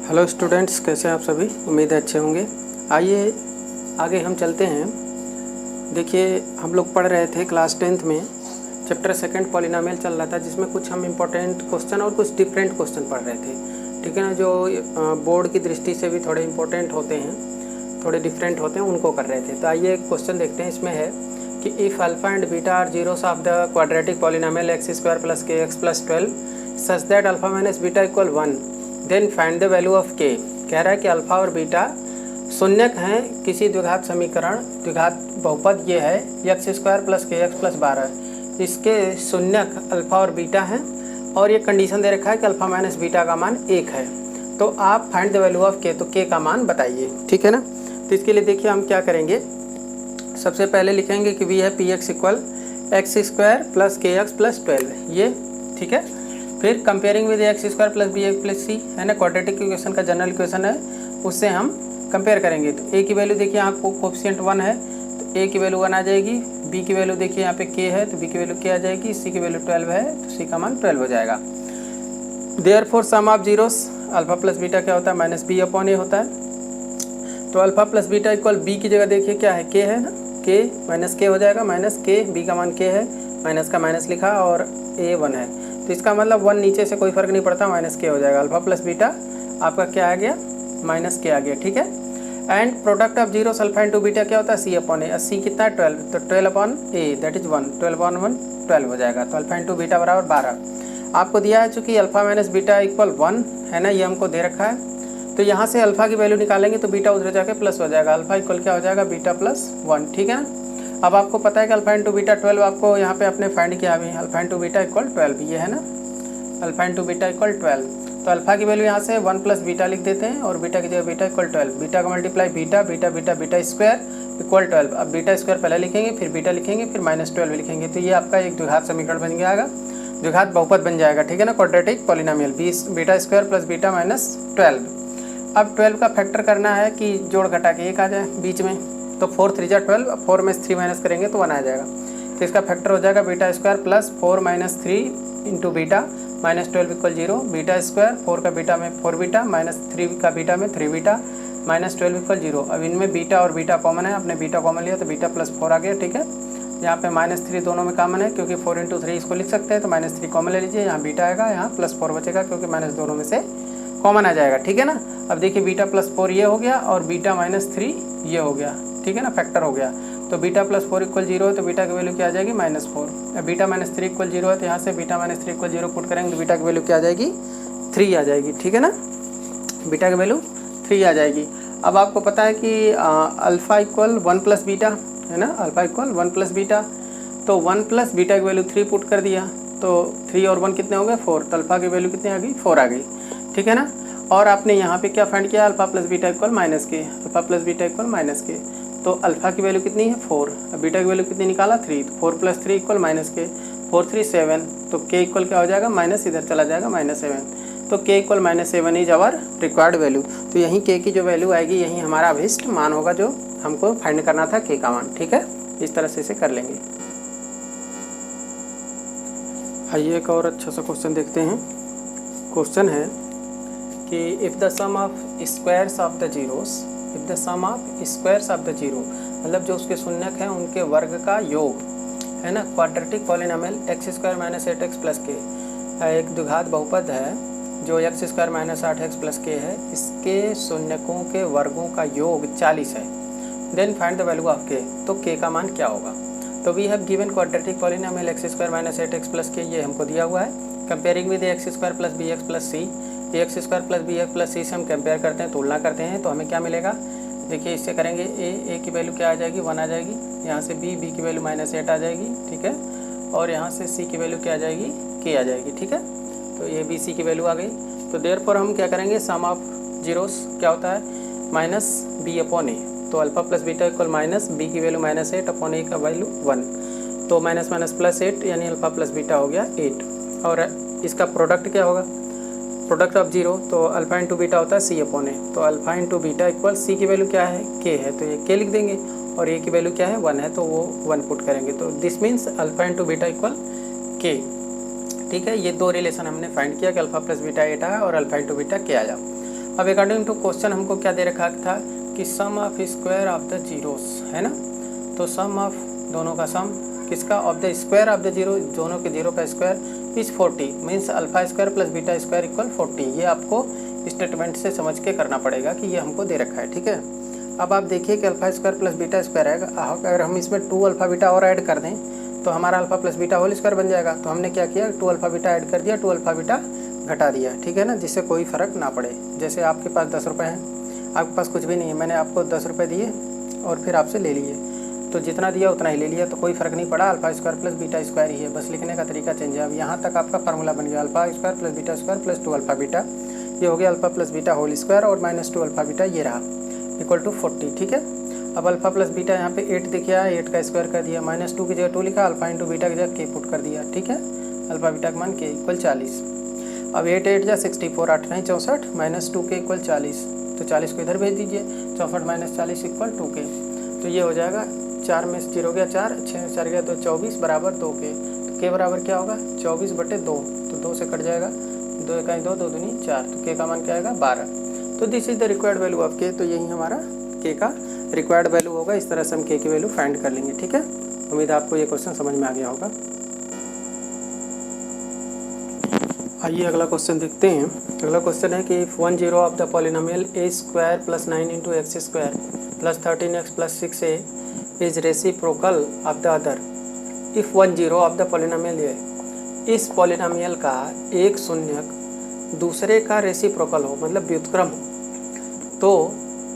Hello students, कैसे हैं आप सभी। उम्मीद है अच्छे होंगे। आइए आगे हम चलते हैं। देखिए, हम लोग पढ़ रहे थे क्लास 10th में चैप्टर सेकंड पॉलिनोमियल चल रहा था, जिसमें कुछ हम इम्पोर्टेंट क्वेश्चन और कुछ डिफरेंट क्वेश्चन पढ़ रहे थे। ठीक है ना, जो बोर्ड की दृष्टि से भी थोड़े इम्पोर्टेंट होते हैं, थोड़े डिफरेंट होते हैं, उनको कर रहे थे। तो आइए एक क्वेश्चन देखते हैं। इसमें है कि if alpha and beta are zeros of the quadratic polynomial x square plus k x plus 12 such that alpha minus beta equal 1 then find the value of k. कह रहा है कि अल्फा और बीटा शून्यक हैं किसी द्विघात समीकरण, द्विघात बहुपद ये है x square plus k x plus 12, इसके शून्यक अल्फा और बीटा हैं, और ये कंडीशन दे रखा है कि अल्फा माइनस बीटा का मान 1 है। तो आप find the value of k, तो के का मान बताइए। ठीक है ना। तो इसके लिए देखिए हम क्या करेंगे। सबसे पहले लिखेंगे कि वी है p x equal x square plus k x plus 12, ये ठीक है। फिर comparing with x square plus b x plus c है ना, क्वाड्रेटिक इक्वेशन का जनरल इक्वेशन है, उससे हम कंपेयर करेंगे। तो ए की वैल्यू देखिए यहाँ कोफिशिएंट 1 है, तो ए की वैल्यू 1 आ जाएगी। बी की वैल्यू देखिए यहाँ पे के है, तो बी की वैल्यू के आ जाएगी। सी की वैल्यू 12 है, तो सी का मान 12 हो जाएगा। Therefore sum of zeros alpha plus beta क्या होता है, माइनस बी अपॉन ए होता है। तो alpha plus beta equal B की जगह देखिए क्या है, के है ना, के माइनस के हो जाएगा, माइनस के, बी का मान के है, माइनस का माइनस लिखा और ए 1 है, तो इसका मतलब 1 नीचे से कोई फर्क नहीं पड़ता, माइनस के हो जाएगा। अल्फा प्लस बीटा आपका क्या आ गया, माइनस के आ गया। ठीक है। And product of zero alpha into beta क्या होता है, सी अपॉन ए। सी कितना है 12, तो 12 upon A that is 1, 12 upon 1 12 हो जाएगा। तो अल्फा इंटू बीटा बराबर 12 आपको दिया है। चूँकि अल्फा माइनस बीटा इक्वल 1 है ना, ये हमको दे रखा है। तो यहाँ से अल्फा की वैल्यू निकालेंगे तो बीटा उधर जाके प्लस हो जाएगा। अल्फा इक्वल क्या हो जाएगा, बीटा प्लस 1। ठीक है ना। अब आपको पता है कि अल्फा इंटू बीटा 12 आपको यहाँ पे अपने फाइंड किया भी, अल्फा इंटू बीटा इक्वल 12, ये है ना, अल्फा इंटू बीटा इक्वल 12। तो अल्फा की वैल्यू यहाँ से 1 प्लस बीटा लिख देते हैं, और बीटा की जगह बीटा इक्वल 12, बीटा का multiply beta, beta beta beta square equal 12। अब बीटा स्क्वायर पहले लिखेंगे, फिर बीटा लिखेंगे, फिर माइनस 12 लिखेंगे। तो ये आपका एक द्विघात समीकरण बन जाएगा, द्विघात बहुपद बन जाएगा। ठीक है ना, quadratic polynomial beta square plus beta minus 12। अब 12 का फैक्टर करना है कि जोड़ घटा के 1 आ जाए बीच में, तो 4 3 जा 12, अब 4 में 3 माइनस करेंगे तो 1 आ जाएगा। तो इसका फैक्टर हो जाएगा beta square plus 4 minus 3 into beta minus 12 equal 0, beta square 4 का बीटा में 4 बीटा माइनस 3 का बीटा में 3 बीटा माइनस 12 इक्वल 0। अब इनमें बीटा और बीटा कॉमन है, आपने बीटा कॉमन लिया तो बीटा प्लस 4 आ गया। ठीक है। यहाँ पे माइनस 3 दोनों में कॉमन है, क्योंकि 4 इंटू 3 इसको लिख सकते हैं, तो माइनस 3 कॉमन ले लीजिए। यहाँ बीटा आएगा, यहाँ प्लस 4 बचेगा, क्योंकि माइनस दोनों में से कॉमन आ जाएगा। ठीक है ना। अब देखिए बीटा प्लस 4 ये हो गया, और बीटा माइनस 3 ये हो गया। ठीक है ना, फैक्टर हो गया। तो बीटा प्लस 4 इक्वल 0 है, तो बीटा की वैल्यू क्या आ जाएगी, -4। अब बीटा माइनस 3 इक्वल 0 है, तो यहाँ से बीटा माइनस 3 इक्वल 0 पुट करेंगे तो बीटा की वैल्यू क्या आ जाएगी, 3 आ जाएगी। ठीक है ना, बीटा की वैल्यू 3 आ जाएगी। अब आपको पता है कि अल्फा इक्वल 1 प्लस बीटा है ना, अल्फा इक्वल 1 प्लस बीटा, तो 1 प्लस बीटा की वैल्यू 3 पुट कर दिया, तो 3 और 1 कितने हो गए, 4। तो अल्फा की वैल्यू कितनी आ गई, 4 आ गई। ठीक है ना। और आपने यहाँ पे क्या फाइंड किया, alpha plus beta equal minus k, alpha plus beta equal minus k. तो अल्फा की वैल्यू कितनी है, 4। अब बीटा की वैल्यू कितनी निकाला, 3। तो 4 प्लस 3 इक्वल माइनस के, 4 3 7। तो के इक्वल क्या हो जाएगा, माइनस इधर चला जाएगा, -7। तो K equal -7 is our required value. तो यहीं के की जो वैल्यू आएगी, यहीं हमारा अभिष्ट मान होगा, जो हमको फाइंड करना था के का मान। ठीक है, इस तरह से इसे कर लेंगे। आइए एक और अच्छा सा क्वेश्चन देखते हैं। क्वेश्चन है कि if the sum of squares of the zeros, if the sum of squares of the zero, मतलब जो उसके शून्यक हैं उनके वर्ग का योग है ना, quadratic polynomial x square minus 8x plus के, एक द्विघात बहुपद है जो x square minus 8x plus के है, इसके शून्यकों के वर्गों का योग 40 है। Then find the value of k. तो के का मान क्या होगा। तो we have given quadratic polynomial x square minus 8x plus k, ये हमको दिया हुआ है। Comparing with x square plus b x plus c, x square plus b x plus c से हम कंपेयर करते हैं, तुलना करते हैं, तो हमें क्या मिलेगा। देखिए इससे करेंगे, ए की वैल्यू क्या आ जाएगी, 1 आ जाएगी। यहाँ से बी की वैल्यू -8 आ जाएगी। ठीक है। और यहाँ से सी की वैल्यू क्या आ जाएगी, के आ जाएगी। ठीक है। तो ये बी सी की वैल्यू आ गई। तो देयरफॉर हम क्या करेंगे, सम ऑफ जीरोस क्या होता है, माइनस बी अपॉन ए। तो alpha plus beta equal minus B की वैल्यू -8 अपॉन ए का वैल्यू 1। तो माइनस माइनस प्लस 8, यानी अल्फा प्लस बीटा हो गया 8। और इसका प्रोडक्ट क्या होगा, प्रोडक्ट ऑफ जीरो, तो अल्फा इंटू बीटा होता है सी अपॉन ए। तो alpha into beta equal C की वैल्यू क्या है, के है, तो ये के लिख देंगे, और ए की वैल्यू क्या है, 1 है, तो वो 1 पुट करेंगे। तो this means alpha into beta equal के। ठीक है, ये दो रिलेशन हमने फाइंड किया कि अल्फा प्लस बीटा 8 आया और अल्फा इंटू बीटा के आया। अब अकॉर्डिंग टू क्वेश्चन हमको क्या दे रखा था कि sum of square of the zeros, है ना। तो सम ऑफ दोनों का सम किसका, of the square of the zero, दोनों के जीरो का square is 40, means alpha square plus beta square equal 40। ये आपको स्टेटमेंट से समझ के करना पड़ेगा कि ये हमको दे रखा है, ठीक है। अब आप देखिए कि alpha square plus beta square है, अगर हम इसमें 2 अल्फा बीटा और ऐड कर दें तो हमारा alpha plus beta whole square बन जाएगा। तो हमने क्या किया, 2 अल्फा बीटा ऐड कर दिया, 2 अल्फा बीटा घटा दिया, ठीक है ना, जिससे कोई फ़र्क ना पड़े। जैसे आपके पास 10 रुपये हैं, आपके पास कुछ भी नहीं है, मैंने आपको 10 रुपये दिए और फिर आपसे ले लिए, तो जितना दिया उतना ही ले लिया, तो कोई फ़र्क नहीं पड़ा, alpha square plus beta square ही है, बस लिखने का तरीका चेंज है। अब यहाँ तक आपका फार्मूला बन गया, alpha square plus beta square plus 2 alpha beta, ये हो गया alpha plus beta whole square और माइनस 2 अल्फा बीटा, ये रहा इक्वल टू 40, ठीक है। अब अल्फा प्लस बीटा यहाँ पे 8 दिखा है, 8 का स्क्वायर कर दिया, माइनस 2 की जगह 2 लिखा, अल्फा इंटू बीटा की जगह के पुट कर दिया, ठीक है। अल्फा बीटा का मान के इक्वल 40। अब 8 8 जा 64, 8 9 64, माइनस 2 के इक्वल 40, तो 40 को इधर भेज दीजिए, 64 माइनस 40 इक्वल 2 के, तो ये हो जाएगा 4 में 0 गया 4, 6 में 4 गया तो 24 बराबर 2 के, तो के बराबर क्या होगा 24/2, तो 2 से कट जाएगा, 2 इकाई 2, 2 दूनी 4, तो के का मान क्या आएगा 12। तो this is the required value of k, तो यही हमारा के का रिक्वायर्ड वैल्यू होगा। इस तरह से हम के की वैल्यू फाइंड कर लेंगे, ठीक है। उम्मीद है आपको ये क्वेश्चन समझ में आ गया होगा। आइए अगला क्वेश्चन देखते हैं। अगला क्वेश्चन है कि if 1 0 of the polynomial A square plus 9 into x square plus 13x plus 6a is reciprocal of the other. If 1 0 of the polynomial है, इस पॉलिनोमियल का एक शून्यक दूसरे का रेसिप्रोकल हो, मतलब व्युत्क्रम हो, तो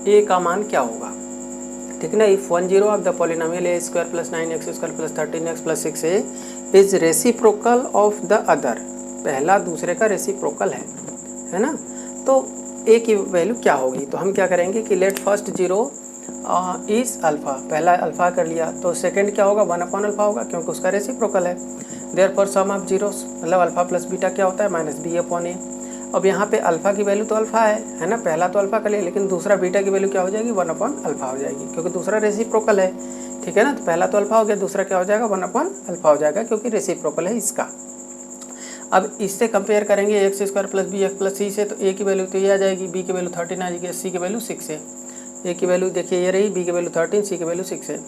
ए का मान क्या होगा, ठीक ना। If 1 0 of the polynomial A square plus 9x square plus 13x plus 6a is reciprocal of the other, पहला दूसरे का रेसिप्रोकल है ना, तो ए की वैल्यू क्या होगी। तो हम क्या करेंगे कि लेट फर्स्ट 0 इज अल्फा, पहला अल्फा कर लिया, तो सेकंड क्या होगा 1 अल्फा होगा, क्योंकि उसका रेसिप्रोकल है। देयरफॉर सम ऑफ जीरोस, मतलब अल्फा प्लस बीटा क्या होता है माइनस b/a। अब यहाँ पे अल्फा की वैल्यू तो अल्फा है ना, पहला तो अल्फा कर लिया, लेकिन दूसरा बीटा की वैल्यू क्या हो जाएगी 1 अल्फा हो जाएगी, क्योंकि दूसरा रेसिप्रोकल है, ठीक है ना। तो पहला तो अल्फा हो गया, दूसरा क्या हो जाएगा 1 अल्फा हो जाएगा, क्योंकि रेसिप्रोकल है इसका। अब इससे कंपेयर करेंगे x square plus b x plus c से, तो ए की वैल्यू तो ये आ जाएगी, बी की वैल्यू 13 आ जाएगी, सी की वैल्यू 6 है। ए की वैल्यू देखिए ये रही, बी की वैल्यू 13, सी की वैल्यू 6 है।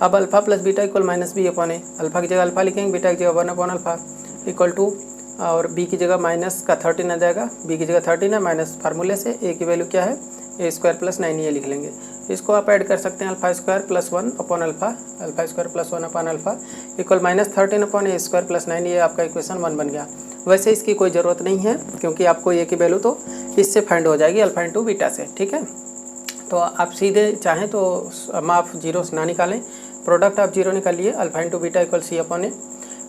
अब alpha plus beta equal minus b/a, alpha की जगह अल्फा लिखेंगे, बीटा की जगह 1 अल्फा इक्वल टू, और बी की जगह माइनस का 13 आ जाएगा, बी की जगह 13 है, माइनस फार्मूले से ए की वैल्यू क्या है ए स्क्वायर प्लस 9 ये लिख लेंगे। इसको आप ऐड कर सकते हैं, alpha square plus 1 alpha, alpha square plus 1 alpha equal minus 13 ए स्क्वायर प्लस 9, ये आपका इक्वेशन 1 बन गया। वैसे इसकी कोई ज़रूरत नहीं है, क्योंकि आपको ए की वैल्यू तो इससे फाइंड हो जाएगी अल्फा इंटू बीटा से, ठीक है। तो आप सीधे चाहें तो सम ऑफ जीरो ना निकालें, प्रोडक्ट ऑफ जीरो निकालिए, alpha into beta equal c/a।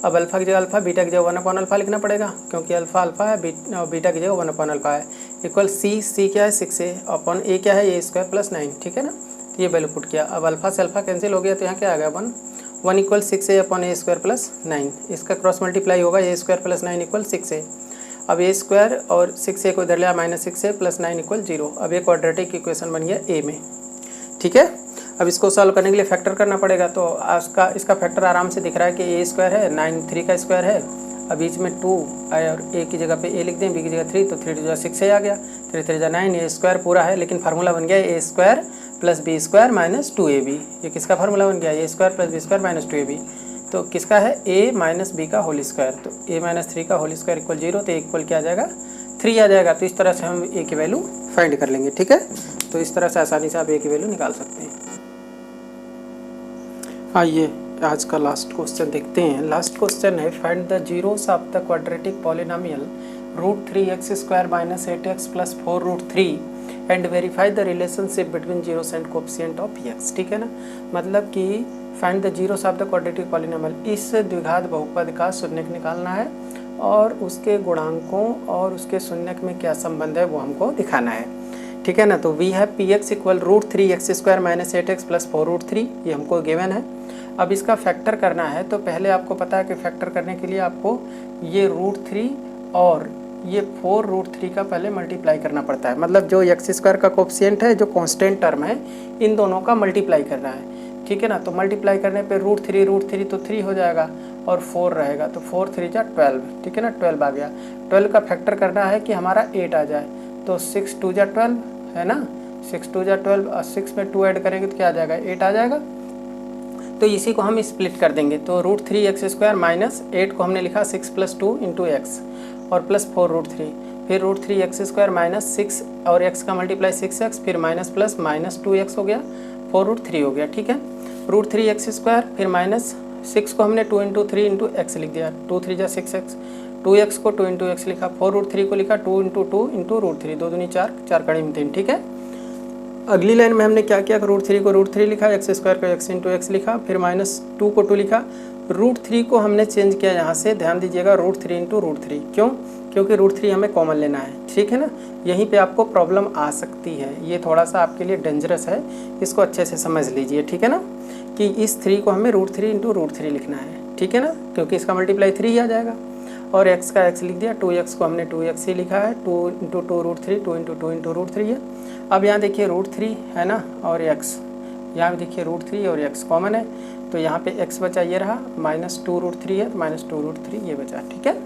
अब अल्फा की जगह अल्फा, बीटा की जगह 1 अल्फा लिखना पड़ेगा, क्योंकि अल्फा अल्फा है, बीटा की जगह 1 अल्फा है, इक्वल सी क्या है 6a अपॉन ए क्या है ए स्क्वायर प्लस 9, ठीक है ना। तो ये वैल्यू पुट किया, अब अल्फा से अल्फा कैंसिल हो गया, तो यहाँ क्या आ गया 1 इक्वल 6a अपॉन ए स्क्वायर प्लस 9, इसका क्रॉस मल्टीप्लाई होगा, ए स्क्वायर प्लस 9 इक्वल 6a। अब ए स्क्वायर और 6a को इधर लिया, माइनस 6a प्लस 9 इक्वल 0। अब ये क्वाड्रेटिक इक्वेशन बन गया ए में, ठीक है। अब इसको सॉल्व करने के लिए फैक्टर करना पड़ेगा, तो इसका फैक्टर आराम से दिख रहा है कि ए स्क्वायर है, 9 3 का स्क्वायर है, अब बीच में 2 और ए की जगह पे ए लिख दें, बी की जगह 3, तो 3 जो 6 आ गया, 3 3 9, ए स्क्वायर पूरा है, लेकिन फार्मूला बन गया a square plus b square minus 2ab। ये किसका फार्मूला बन गया a square plus b square minus 2ab, तो किसका है ए माइनस बी का होल स्क्वायर, तो ए माइनस 3 का होल स्क्वायर इक्वल 0, तो इक्वल क्या आ जाएगा 3 आ जाएगा। तो इस तरह से हम ए की वैल्यू फाइंड कर लेंगे, ठीक है। तो इस तरह से आसानी से आप ए की वैल्यू निकाल सकते हैं। आइए आज का लास्ट क्वेश्चन देखते हैं। लास्ट क्वेश्चन है find the zeros of the quadratic polynomial √3x square minus 8x plus 4√3 and verify the relationship between zeros and coefficient of x, ठीक है ना। मतलब कि find the zeros of the quadratic polynomial, इस द्विघात बहुपद का शून्यक निकालना है और उसके गुणांकों और उसके शून्यक में क्या संबंध है वो हमको दिखाना है, ठीक है ना। तो we have px equal √3x square minus 8x plus 4√3, ये हमको गिवन है। अब इसका फैक्टर करना है, तो पहले आपको पता है कि फैक्टर करने के लिए आपको ये √3 और ये 4√3 का पहले मल्टीप्लाई करना पड़ता है, मतलब जो एक्स स्क्वायर का कोएफिशिएंट है, जो कांस्टेंट टर्म है, इन दोनों का मल्टीप्लाई करना है, ठीक है ना। तो मल्टीप्लाई करने पे √3 तो 3 हो जाएगा और 4 रहेगा, तो 4 3 जा 12, ठीक है ना, 12 आ गया। 12 का फैक्टर करना है कि हमारा 8 आ जाए, तो 6 2 जा 12 है ना, 6 2 जा 12 और 6 में 2 ऐड करेंगे तो क्या आ जाएगा 8 आ जाएगा। तो इसी को हम स्प्लिट कर देंगे, तो √3x² माइनस 8 को हमने लिखा 6 + 2 × x और प्लस 4√3, फिर √3x² माइनस 6 और x का मल्टीप्लाई 6x, फिर माइनस प्लस माइनस 2x हो गया, 4√3 हो गया। ठीक है, √3x² फिर माइनस 6 को हमने 2 × 3 × x लिख दिया, 2 3 जा 6x, 2x को 2 × x लिखा, 4√3 को लिखा 2 × 2 × √3, 2 दूनी 4, 4 कड़ी में 3। ठीक है, अगली लाइन में हमने क्या किया, √3 को √3 लिखा, x² को x × x लिखा, फिर -2 को 2 लिखा, √3 को हमने चेंज किया यहाँ से, ध्यान दीजिएगा √3 × √3, क्यों, क्योंकि √3 हमें कॉमन लेना है। ठीक है ना, यहीं पे आपको प्रॉब्लम आ सकती है, ये थोड़ा सा आपके लिए डेंजरस है, इसको अच्छे से समझ लीजिए। ठीक है ना, कि इस 3 को हमें √3 × √3 लिखना है। ठीक है ना, क्योंकि इसका मल्टीप्लाई 3 आ जाएगा, और x का x लिख दिया, 2x को हमने 2x ही लिखा है, 2 × 2 √3, 2 × 2 × √3 है। अब यहाँ देखिए √3 है ना, और x, यहाँ भी देखिए √3 और x कॉमन है, तो यहाँ पे x बचा ये रहा, -2√3 है, -2√3 ये बचा। ठीक है,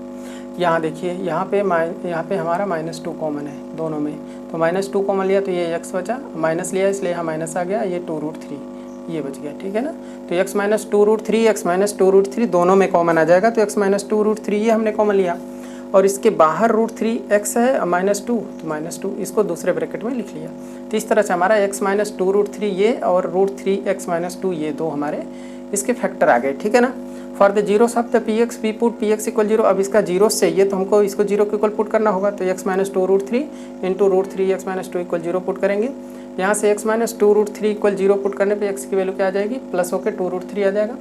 यहाँ देखिए यहाँ पे हमारा -2 कॉमन है दोनों में, तो -2 कॉमन लिया तो ये x बचा, माइनस लिया इसलिए यहाँ माइनस आ गया, ये 2√3 ये बच गया। ठीक है ना, तो x - 2√3 x - 2√3 दोनों में कॉमन आ जाएगा, तो x - 2√3 ये हमने कॉमन लिया, और इसके बाहर √3x है -2, तो -2 इसको दूसरे ब्रैकेट में लिख लिया। तो इस तरह से हमारा x - 2√3 ये और √3x - 2 ये दो हमारे इसके फैक्टर आ गए। ठीक है ना, for the zero of the px we put px = 0। अब इसका जीरो चाहिए तो हमको इसको 0 के इक्वल पुट करना होगा, तो x - 2√3 × √3x - 2 = 0 पुट करेंगे। यहाँ से x - 2√3 = 0 पुट करने पे x की वैल्यू क्या आ जाएगी, प्लस होकर 2√3 आ जाएगा,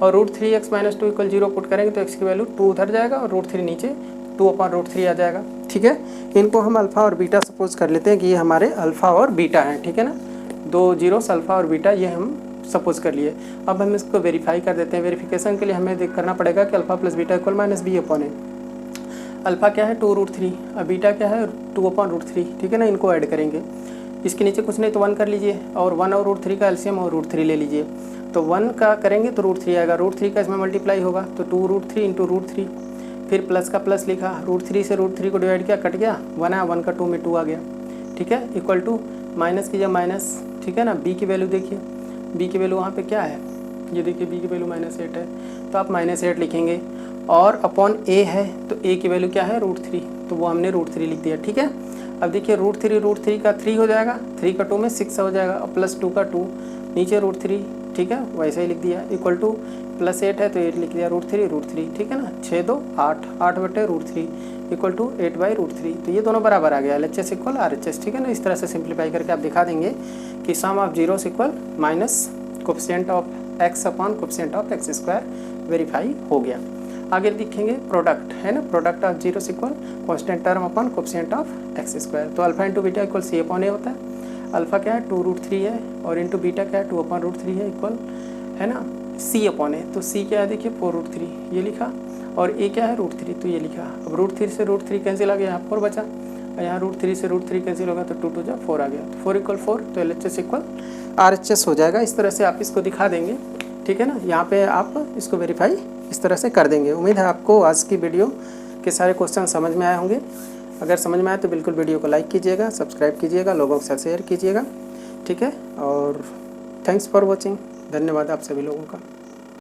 और √3x - 2 = 0 पुट करेंगे तो x की वैल्यू 2 उधर जाएगा और √3 नीचे 2/√3 आ जाएगा। ठीक है, इनको हम अल्फ़ा और बीटा सपोज कर लेते हैं कि ये हमारे अल्फ़ा और बीटा हैं। ठीक है ना, 2 जीरोस अल्फ़ा और बीटा ये हम सपोज कर लिए। अब हम इसको वेरीफाई कर देते हैं। वेरिफिकेशन के लिए हमें करना पड़ेगा कि अल्फ़ा + बीटा = -b/a। अल्फ़ा क्या है 2√3, अब बीटा क्या है 2/√3। ठीक है ना, इनको ऐड करेंगे, इसके नीचे कुछ नहीं तो 1 कर लीजिए, और 1 और √3 का एलसीएम और √3 ले लीजिए, तो 1 का करेंगे तो √3 आएगा, √3 का इसमें मल्टीप्लाई होगा तो 2√3 × √3, फिर प्लस का प्लस लिखा, √3 से √3 को डिवाइड किया, कट गया, 1 है, 1 का 2 में 2 आ गया। ठीक है, इक्वल टू माइनस कीजिए माइनस। ठीक है ना, b की वैल्यू देखिए, b की वैल्यू वहाँ पे क्या है, ये देखिए b की वैल्यू -8 है, तो आप -8 लिखेंगे, और अपॉन a है तो a की वैल्यू क्या है √3, तो वो हमने √3 लिख दिया। ठीक है, अब देखिए √3 का 3 हो जाएगा, 3 का 2 में 6 हो जाएगा, और प्लस 2 का 2 नीचे √3। ठीक है, वैसे ही लिख दिया, इक्वल टू +8 है तो 8 लिख दिया, √3। ठीक है ना, 6 2 8 8/√3 इक्वल टू 8/√3, तो ये दोनों बराबर आ गया, LHS = RHS। ठीक है ना, इस तरह से सिंप्लीफाई करके आप दिखा देंगे कि sum of zeros = minus coefficient of x upon coefficient of x² verify हो गया। आगे लिखेंगे प्रोडक्ट, है ना, product of zeros = constant term upon coefficient of x², तो अल्फा × बीटा = c/a होता है। अल्फा क्या है 2√3 है, और इंटू बीटा क्या है 2/√3 है, इक्वल है ना c/a, तो c क्या है देखिए 4√3 ये लिखा, और a क्या है √3 तो ये लिखा। अब √3 से √3 कैंसिल आ गया, यहाँ 4 बचा, और यहाँ √3 से √3 कैंसिल होगा तो 2 2 जा 4 आ गया, तो 4 = 4, तो LHS = RHS हो जाएगा। इस तरह से आप इसको दिखा देंगे। ठीक है ना, यहाँ पे आप इसको वेरीफाई इस तरह से कर देंगे। उम्मीद है आपको आज की वीडियो के सारे क्वेश्चन समझ में आए होंगे। अगर समझ में आए तो बिल्कुल वीडियो को लाइक कीजिएगा, सब्सक्राइब कीजिएगा, लोगों के साथ शेयर कीजिएगा। ठीक है, और थैंक्स फॉर वॉचिंग, धन्यवाद आप सभी लोगों का।